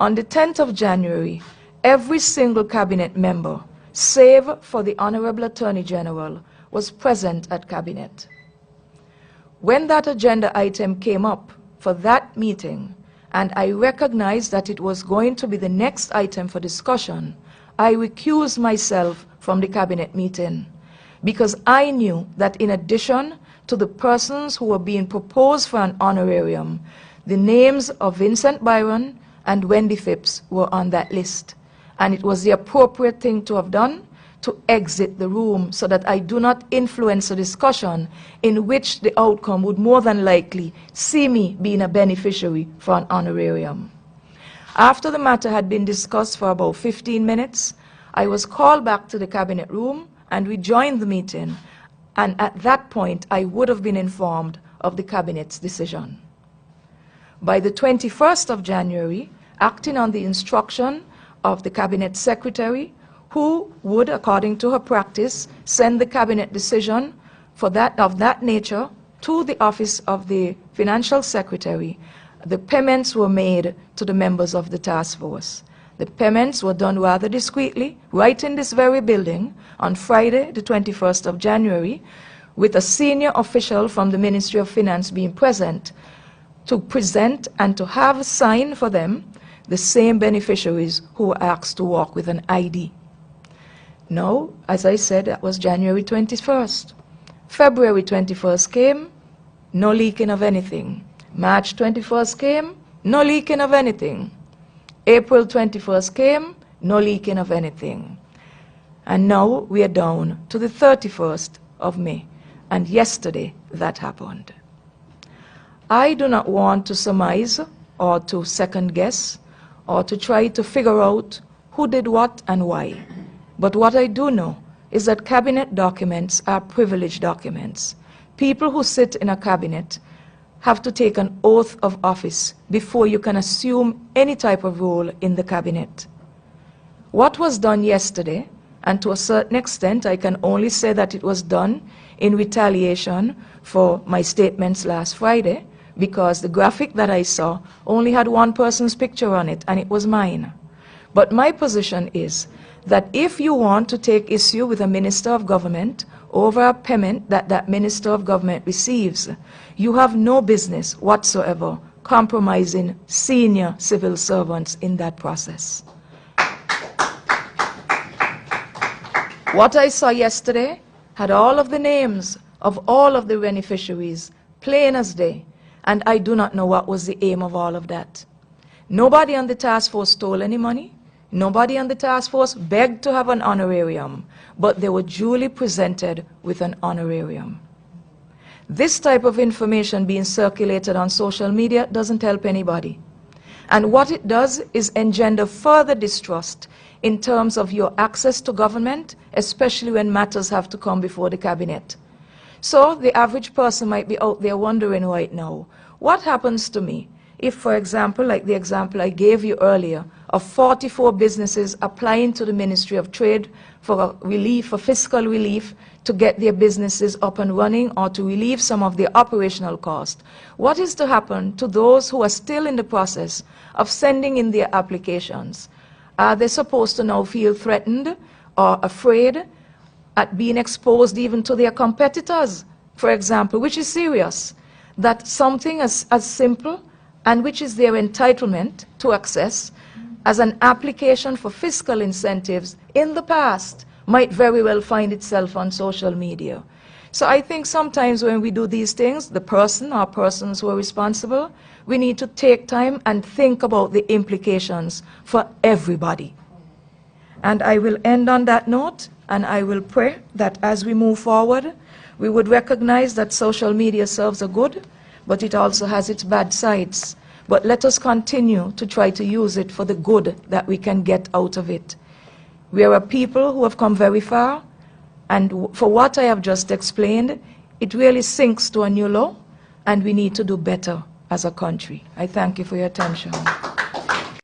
On the 10th of January, every single cabinet member, save for the Honorable Attorney General, was present at cabinet. When that agenda item came up for that meeting, and I recognized that it was going to be the next item for discussion, I recused myself from the cabinet meeting because I knew that in addition to the persons who were being proposed for an honorarium, the names of Vincent Byron and Wendy Phipps were on that list. And it was the appropriate thing to have done to exit the room so that I do not influence a discussion in which the outcome would more than likely see me being a beneficiary for an honorarium. After the matter had been discussed for about 15 minutes, I was called back to the cabinet room and we joined the meeting, and at that point I would have been informed of the cabinet's decision. By the 21st of January, acting on the instruction of the cabinet secretary, who would, according to her practice, send the cabinet decision of that nature to the office of the financial secretary, the payments were made to the members of the task force. The payments were done rather discreetly, right in this very building, on Friday, the 21st of January, with a senior official from the Ministry of Finance being present to present and to have signed for them the same beneficiaries who were asked to walk with an ID. Now, as I said, that was January 21st. February 21st came, no leaking of anything. March 21st came, no leaking of anything. April 21st came, no leaking of anything. And now we are down to the 31st of May, and yesterday that happened. I do not want to surmise or to second guess or to try to figure out who did what and why. But what I do know is that cabinet documents are privileged documents. People who sit in a cabinet have to take an oath of office before you can assume any type of role in the cabinet. What was done yesterday, and to a certain extent I can only say that it was done in retaliation for my statements last Friday, because the graphic that I saw only had one person's picture on it, and it was mine. But my position is that if you want to take issue with a minister of government over a payment that that minister of government receives, you have no business whatsoever compromising senior civil servants in that process. What I saw yesterday had all of the names of all of the beneficiaries, plain as day, and I do not know what was the aim of all of that. Nobody on the task force stole any money. Nobody on the task force begged to have an honorarium, but they were duly presented with an honorarium. This type of information being circulated on social media doesn't help anybody. And what it does is engender further distrust in terms of your access to government, especially when matters have to come before the cabinet. So the average person might be out there wondering right now, what happens to me if, for example, like the example I gave you earlier, of 44 businesses applying to the Ministry of Trade for relief, for fiscal relief, to get their businesses up and running or to relieve some of their operational cost. What is to happen to those who are still in the process of sending in their applications? Are they supposed to now feel threatened or afraid at being exposed even to their competitors, for example, which is serious, that something as simple and which is their entitlement to access as an application for fiscal incentives in the past might very well find itself on social media. So I think sometimes when we do these things, the person or persons who are responsible, we need to take time and think about the implications for everybody. And I will end on that note, and I will pray that as we move forward, we would recognize that social media serves a good, but it also has its bad sides. But let us continue to try to use it for the good that we can get out of it. We are a people who have come very far, and for what I have just explained, it really sinks to a new low, and we need to do better as a country. I thank you for your attention.